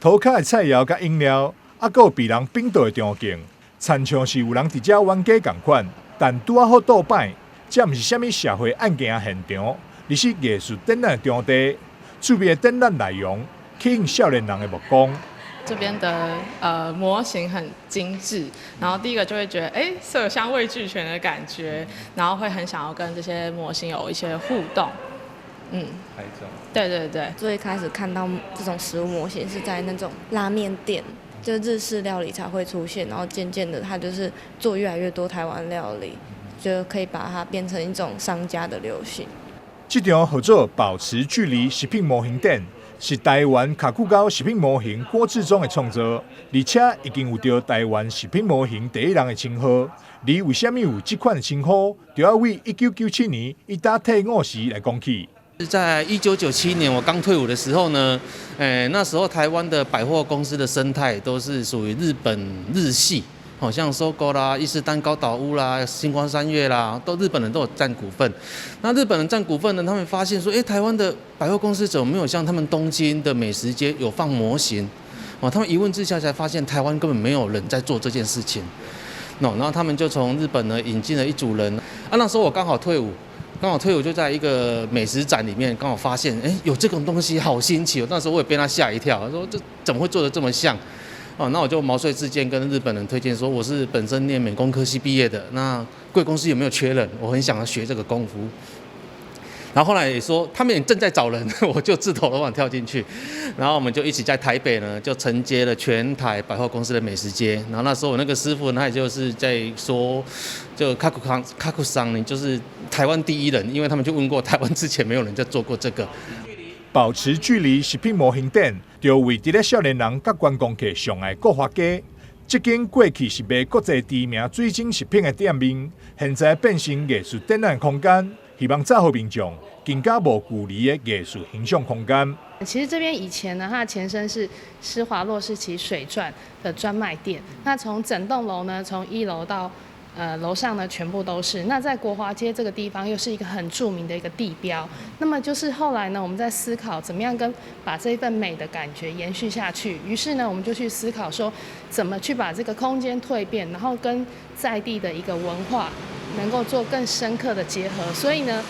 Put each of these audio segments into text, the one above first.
涂骹的菜肴甲饮料，还有被人冰倒的场景，亲像是有人伫遮冤家同款。但拄好倒摆，这毋是啥物社会案件现场，而是艺术展览的场地。趣味的展览内容吸引少年人的目光。这边的模型很精致，然后第一个就会觉得色香味俱全的感觉，然后会很想要跟这些模型有一些互动。拍照。对对对。最开始看到这种食物模型是在那种拉面店，就日式料理才会出现，然后渐渐的它就是做越来越多台湾料理，就可以把它变成一种商家的流行。这场合作保持距离食品模型展。是台湾卡古高食品模型郭志忠的创作，而且已经有着台湾食品模型第一人的称号。而为什么有这款的称号，就要为1997年伊打退伍时来讲起。在1997年我刚退伍的时候呢，那时候台湾的百货公司的生态都是属于日系。好像收购啦、伊势丹高岛屋啦、星光三月啦，日本人都有占股份。那日本人占股份呢，他们发现说，台湾的百货公司怎么没有像他们东京的美食街有放模型？他们一问之下才发现，台湾根本没有人在做这件事情。然后他们就从日本呢引进了一组人。那时候我刚好退伍就在一个美食展里面，刚好发现，有这种东西，好新奇哦！那时候我也被他吓一跳，说这怎么会做得这么像？那我就毛遂自荐，跟日本人推荐说，我是本身念美工科系毕业的，那贵公司有没有缺人？我很想要学这个功夫。然后后来也说他们也正在找人，我就自投罗网跳进去，然后我们就一起在台北呢，就承接了全台百货公司的美食街。然后那时候我那个师傅，他也就是在说，就卡库桑，你就是台湾第一人，因为他们就问过台湾之前没有人在做过这个。保持距离食品模型展，就为这个少年人甲观光客上爱国华街。这间过去是卖国际知名水晶食品的店面，现在变成艺术展览空间，希望造福民众更加无距离的艺术欣赏空间。其实这边以前呢，它的前身是施华洛世奇水钻的专卖店。那从整栋楼呢，从1楼到楼上呢全部都是。那在国华街这个地方又是一个很著名的一个地标。那么就是后来呢，我们在思考怎么样把这一份美的感觉延续下去。于是呢，我们就去思考说，怎么去把这个空间蜕变，然后跟在地的一个文化能够做更深刻的结合。所以呢，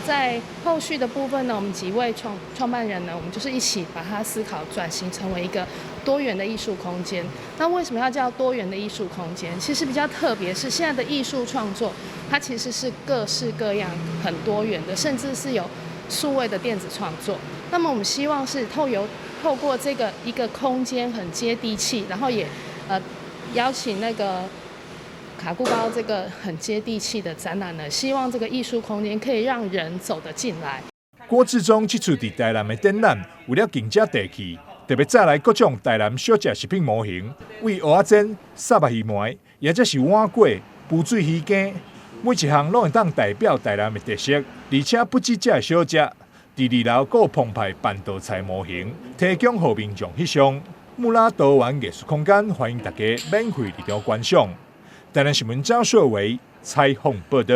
在后续的部分呢，我们几位创办人呢，我们就是一起把它思考转型成为一个多元的艺术空间。那为什么要叫多元的艺术空间？其实比较特别是现在的艺术创作，它其实是各式各样、很多元的，甚至是有数位的电子创作。那么我们希望是透过这个一个空间很接地气，然后也邀请那个卡古高这个很接地气的展览呢，希望这个艺术空间可以让人走得进来。郭志忠这次伫台南的展览，为了竞争地气，特别再来各种台南小食食品模型，为蚵仔煎、沙白鱼糜，也则是碗粿、浮水鱼羹，每一项拢会当代表台南的特色，而且不止这小食，第2楼还有澎湃办道菜模型，提供给民众翕相。木拉多元艺术空间，欢迎大家免费入场观赏。台南新闻张硕维采访报道。